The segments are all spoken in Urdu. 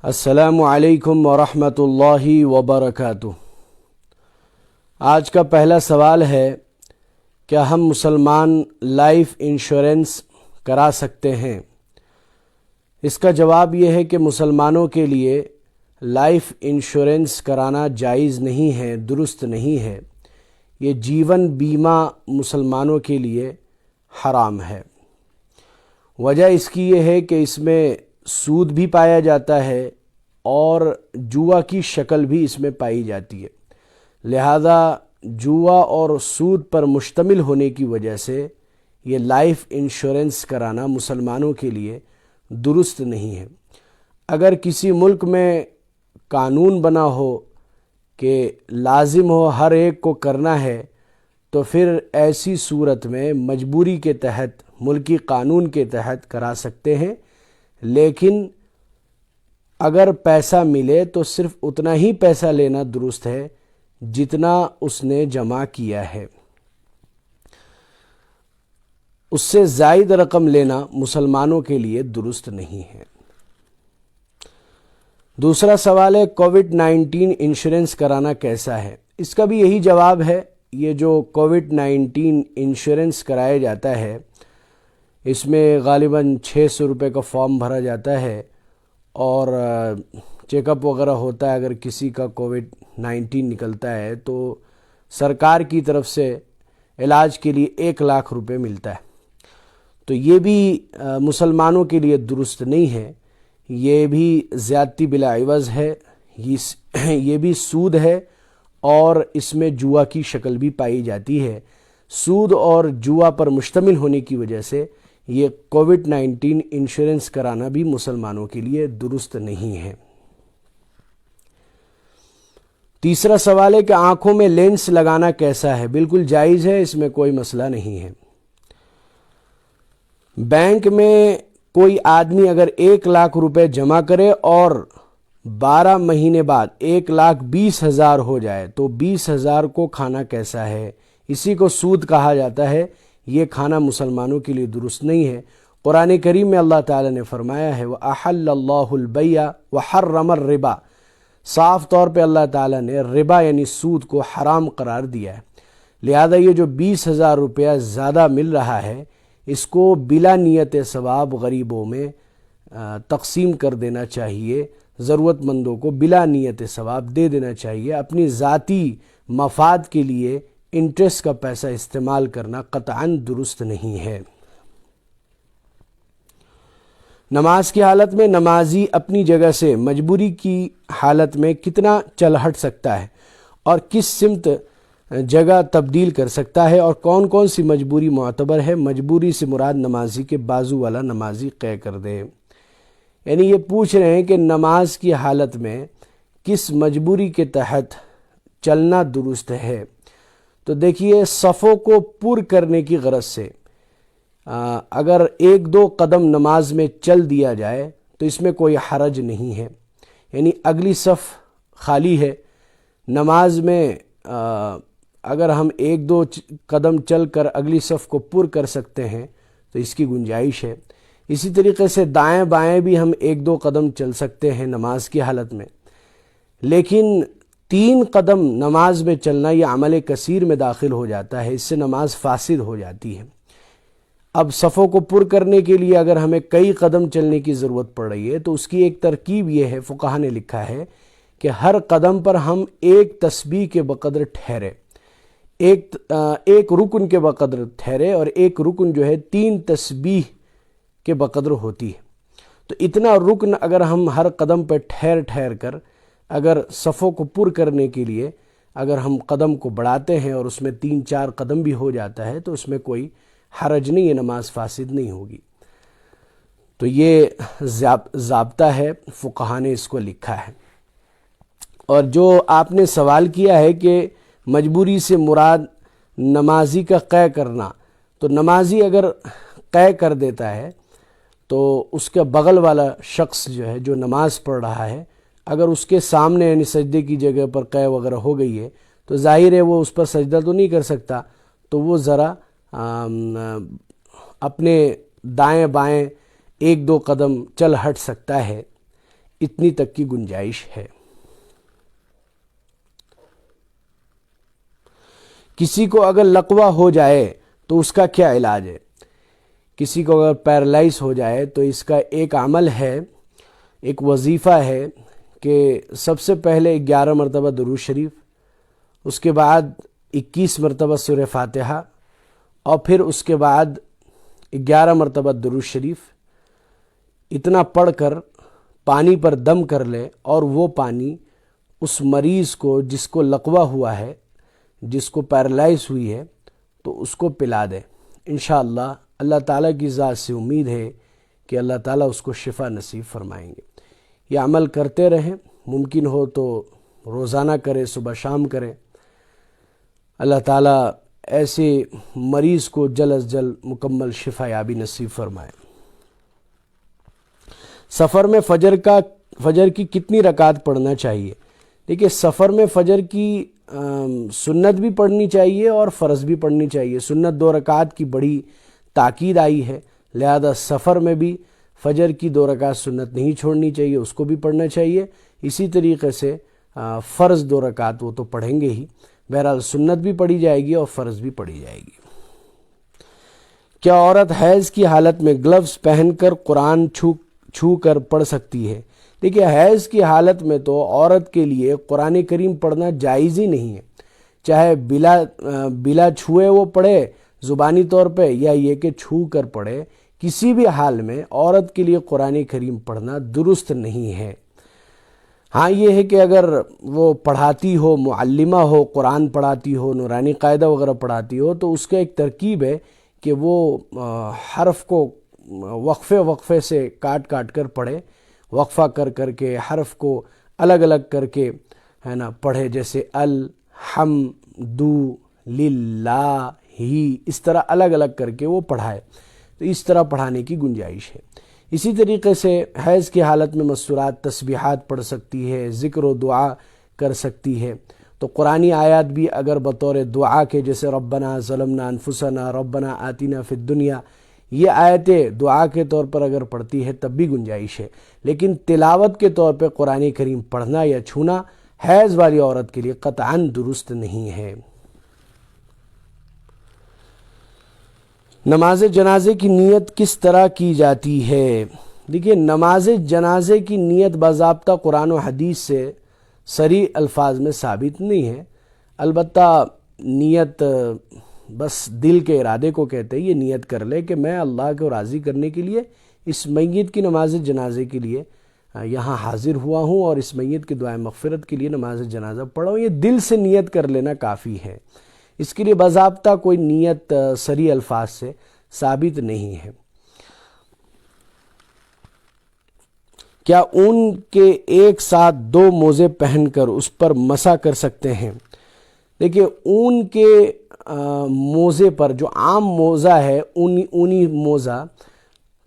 السلام علیکم ورحمۃ اللہ وبرکاتہ۔ آج کا پہلا سوال ہے، کیا ہم مسلمان لائف انشورنس کرا سکتے ہیں؟ اس کا جواب یہ ہے کہ مسلمانوں کے لیے لائف انشورنس کرانا جائز نہیں ہے، درست نہیں ہے۔ یہ جیون بیمہ مسلمانوں کے لیے حرام ہے۔ وجہ اس کی یہ ہے کہ اس میں سود بھی پایا جاتا ہے اور جوا کی شکل بھی اس میں پائی جاتی ہے، لہذا جوا اور سود پر مشتمل ہونے کی وجہ سے یہ لائف انشورنس کرانا مسلمانوں کے لیے درست نہیں ہے۔ اگر کسی ملک میں قانون بنا ہو کہ لازم ہو ہر ایک کو کرنا ہے تو پھر ایسی صورت میں مجبوری کے تحت، ملکی قانون کے تحت کرا سکتے ہیں، لیکن اگر پیسہ ملے تو صرف اتنا ہی پیسہ لینا درست ہے جتنا اس نے جمع کیا ہے۔ اس سے زائد رقم لینا مسلمانوں کے لیے درست نہیں ہے۔ دوسرا سوال ہے، کووڈ-19 انشورنس کرانا کیسا ہے؟ اس کا بھی یہی جواب ہے۔ یہ جو کووڈ-19 انشورنس کرایا جاتا ہے، اس میں غالباً 600 روپے کا فارم بھرا جاتا ہے اور چیک اپ وغیرہ ہوتا ہے۔ اگر کسی کا کووڈ-19 نکلتا ہے تو سرکار کی طرف سے علاج کے لیے 1 لاکھ روپے ملتا ہے۔ تو یہ بھی مسلمانوں کے لیے درست نہیں ہے، یہ بھی زیادتی بلا عوض ہے، یہ بھی سود ہے اور اس میں جوا کی شکل بھی پائی جاتی ہے۔ سود اور جوا پر مشتمل ہونے کی وجہ سے یہ کووڈ-19 انشورنس کرانا بھی مسلمانوں کے لیے درست نہیں ہے۔ تیسرا سوال ہے کہ آنکھوں میں لینس لگانا کیسا ہے؟ بالکل جائز ہے، اس میں کوئی مسئلہ نہیں ہے۔ بینک میں کوئی آدمی اگر 1 لاکھ روپے جمع کرے اور 12 مہینے بعد 1,20,000 ہو جائے تو 20,000 کو کھانا کیسا ہے؟ اسی کو سود کہا جاتا ہے۔ یہ کھانا مسلمانوں کے لیے درست نہیں ہے۔ قرآن کریم میں اللہ تعالیٰ نے فرمایا ہے وَأَحَلَّ اللَّهُ الْبَيْعَ وَحَرَّمَ الرِّبَا، صاف طور پہ اللہ تعالیٰ نے ربا یعنی سود کو حرام قرار دیا ہے، لہذا یہ جو 20,000 روپیہ زیادہ مل رہا ہے اس کو بلا نیت ثواب غریبوں میں تقسیم کر دینا چاہیے، ضرورت مندوں کو بلا نیت ثواب دے دینا چاہیے۔ اپنی ذاتی مفاد کے لیے انٹرسٹ کا پیسہ استعمال کرنا قطعاً درست نہیں ہے۔ نماز کی حالت میں نمازی اپنی جگہ سے مجبوری کی حالت میں کتنا چل ہٹ سکتا ہے اور کس سمت جگہ تبدیل کر سکتا ہے، اور کون کون سی مجبوری معتبر ہے؟ مجبوری سے مراد نمازی کے بازو والا نمازی قے کر دے۔ یعنی یہ پوچھ رہے ہیں کہ نماز کی حالت میں کس مجبوری کے تحت چلنا درست ہے۔ تو دیکھیے، صفوں کو پر کرنے کی غرض سے اگر 1-2 قدم نماز میں چل دیا جائے تو اس میں کوئی حرج نہیں ہے، یعنی اگلی صف خالی ہے، نماز میں اگر ہم 1-2 قدم چل کر اگلی صف کو پر کر سکتے ہیں تو اس کی گنجائش ہے۔ اسی طریقے سے دائیں بائیں بھی ہم 1-2 قدم چل سکتے ہیں نماز کی حالت میں، لیکن 3 قدم نماز میں چلنا یہ عمل کثیر میں داخل ہو جاتا ہے، اس سے نماز فاسد ہو جاتی ہے۔ اب صفوں کو پر کرنے کے لیے اگر ہمیں کئی قدم چلنے کی ضرورت پڑ رہی ہے تو اس کی ایک ترکیب یہ ہے، فقہا نے لکھا ہے کہ ہر قدم پر ہم 1 تسبیح کے بقدر ٹھہرے، ایک رکن کے بقدر ٹھہرے، اور ایک رکن جو ہے 3 تسبیح کے بقدر ہوتی ہے۔ تو اتنا رکن اگر ہم ہر قدم پر ٹھہر کر اگر صفوں کو پر کرنے کے لیے اگر ہم قدم کو بڑھاتے ہیں اور اس میں 3-4 قدم بھی ہو جاتا ہے تو اس میں کوئی حرج نہیں ہے، نماز فاسد نہیں ہوگی۔ تو یہ ضابطہ ہے، فقہا نے اس کو لکھا ہے۔ اور جو آپ نے سوال کیا ہے کہ مجبوری سے مراد نمازی کا قے کرنا، تو نمازی اگر قے کر دیتا ہے تو اس کا بغل والا شخص جو ہے جو نماز پڑھ رہا ہے، اگر اس کے سامنے یعنی سجدے کی جگہ پر قے وغیرہ ہو گئی ہے تو ظاہر ہے وہ اس پر سجدہ تو نہیں کر سکتا، تو وہ ذرا اپنے دائیں بائیں 1-2 قدم چل ہٹ سکتا ہے۔ اتنی تک کی گنجائش ہے۔ کسی کو اگر لقوہ ہو جائے تو اس کا کیا علاج ہے؟ کسی کو اگر پیرالائز ہو جائے تو اس کا ایک عمل ہے، ایک وظیفہ ہے کہ سب سے پہلے 11 مرتبہ درود شریف، اس کے بعد 21 مرتبہ سورہ فاتحہ، اور پھر اس کے بعد 11 مرتبہ درود شریف، اتنا پڑھ کر پانی پر دم کر لے اور وہ پانی اس مریض کو جس کو لقوہ ہوا ہے، جس کو پیرالائز ہوئی ہے، تو اس کو پلا دے۔ انشاءاللہ اللہ تعالیٰ کی ذات سے امید ہے کہ اللہ تعالیٰ اس کو شفا نصیب فرمائیں گے۔ یہ عمل کرتے رہیں، ممکن ہو تو روزانہ کریں، صبح شام کریں۔ اللہ تعالیٰ ایسے مریض کو جلد از جلد مکمل شفا یابی نصیب فرمائے۔ سفر میں فجر کی کتنی رکعت پڑھنا چاہیے؟ دیکھیے، سفر میں فجر کی سنت بھی پڑھنی چاہیے اور فرض بھی پڑھنی چاہیے۔ سنت 2 رکعت کی بڑی تاکید آئی ہے، لہذا سفر میں بھی فجر کی 2 رکعت سنت نہیں چھوڑنی چاہیے، اس کو بھی پڑھنا چاہیے۔ اسی طریقے سے فرض 2 رکعت وہ تو پڑھیں گے ہی، بہرحال سنت بھی پڑھی جائے گی اور فرض بھی پڑھی جائے گی۔ کیا عورت حیض کی حالت میں گلوز پہن کر قرآن چھو کر پڑھ سکتی ہے؟ دیکھیے، حیض کی حالت میں تو عورت کے لیے قرآن کریم پڑھنا جائز ہی نہیں ہے، چاہے بلا چھوئے وہ پڑھے زبانی طور پہ یا یہ کہ چھو کر پڑھے، کسی بھی حال میں عورت کے لیے قرآن کریم پڑھنا درست نہیں ہے۔ ہاں یہ ہے کہ اگر وہ پڑھاتی ہو، معلمہ ہو، قرآن پڑھاتی ہو، نورانی قاعدہ وغیرہ پڑھاتی ہو، تو اس کا ایک ترکیب ہے کہ وہ حرف کو وقفے سے کاٹ کر پڑھے، وقفہ کر کے حرف کو الگ الگ کر کے ہے نا پڑھے، جیسے الحمد للہ ہی، اس طرح الگ الگ کر کے وہ پڑھائے، تو اس طرح پڑھانے کی گنجائش ہے۔ اسی طریقے سے حیض کی حالت میں مستورات تسبیحات پڑھ سکتی ہے، ذکر و دعا کر سکتی ہے۔ تو قرآنی آیات بھی اگر بطور دعا کے، جیسے ربنا ظلمنا انفسنا ربنا آتنا فی الدنیا، یہ آیتیں دعا کے طور پر اگر پڑھتی ہے تب بھی گنجائش ہے، لیکن تلاوت کے طور پہ قرآن کریم پڑھنا یا چھونا حیض والی عورت کے لیے قطعاً درست نہیں ہے۔ نماز جنازے کی نیت کس طرح کی جاتی ہے؟ دیکھیے، نماز جنازے کی نیت باضابطہ قرآن و حدیث سے صریح الفاظ میں ثابت نہیں ہے، البتہ نیت بس دل کے ارادے کو کہتے ہیں۔ یہ نیت کر لے کہ میں اللہ کو راضی کرنے کے لیے اس میت کی نماز جنازے کے لیے یہاں حاضر ہوا ہوں اور اس میت کی دعائے مغفرت کے لیے نماز جنازہ پڑھا ہوں، یہ دل سے نیت کر لینا کافی ہے۔ اس کے لیے باضابطہ کوئی نیت صریح الفاظ سے ثابت نہیں ہے۔ کیا اون کے ایک ساتھ 2 موزے پہن کر اس پر مسح کر سکتے ہیں؟ دیکھیے، اون کے موزے پر جو عام موزہ ہے، اونی موزہ،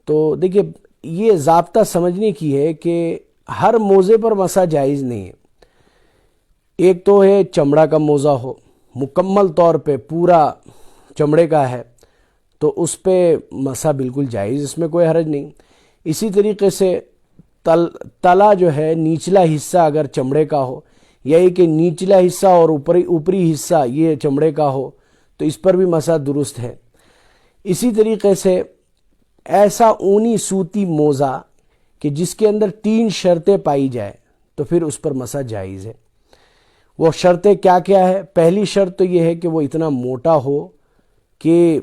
تو دیکھیے یہ ضابطہ سمجھنے کی ہے کہ ہر موزے پر مسح جائز نہیں ہے۔ ایک تو ہے چمڑا کا موزہ ہو، مکمل طور پہ پورا چمڑے کا ہے، تو اس پہ مسح بالکل جائز، اس میں کوئی حرج نہیں۔ اسی طریقے سے تلا جو ہے، نچلا حصہ اگر چمڑے کا ہو، یہی کہ نچلا حصہ اور اوپری حصہ یہ چمڑے کا ہو، تو اس پر بھی مسح درست ہے۔ اسی طریقے سے ایسا اونی سوتی موزہ کہ جس کے اندر 3 شرطیں پائی جائے تو پھر اس پر مسح جائز ہے۔ وہ شرطیں کیا کیا ہے؟ پہلی شرط تو یہ ہے کہ وہ اتنا موٹا ہو کہ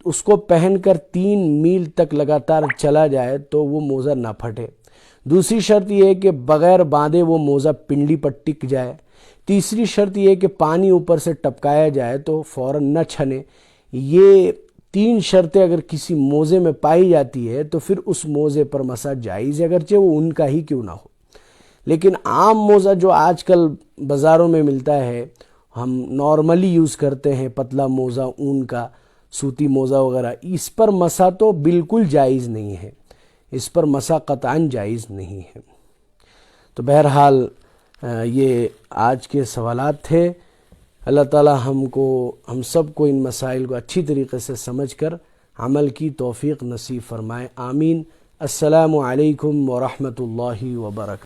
اس کو پہن کر 3 میل تک لگاتار چلا جائے تو وہ موزہ نہ پھٹے۔ دوسری شرط یہ ہے کہ بغیر باندھے وہ موزہ پنڈلی پر ٹک جائے۔ تیسری شرط یہ ہے کہ پانی اوپر سے ٹپکایا جائے تو فوراً نہ چھنے۔ یہ 3 شرطیں اگر کسی موزے میں پائی جاتی ہے تو پھر اس موزے پر مسح جائز ہے، اگرچہ وہ ان کا ہی کیوں نہ ہو۔ لیکن عام موزہ جو آج کل بازاروں میں ملتا ہے، ہم نارملی یوز کرتے ہیں، پتلا موزہ، اون کا سوتی موزہ وغیرہ، اس پر مسح تو بالکل جائز نہیں ہے، اس پر مسح قطعاً جائز نہیں ہے۔ تو بہرحال یہ آج کے سوالات تھے۔ اللہ تعالی ہم سب کو ان مسائل کو اچھی طریقے سے سمجھ کر عمل کی توفیق نصیب فرمائے، آمین۔ السلام علیکم ورحمۃ اللہ وبرکاتہ۔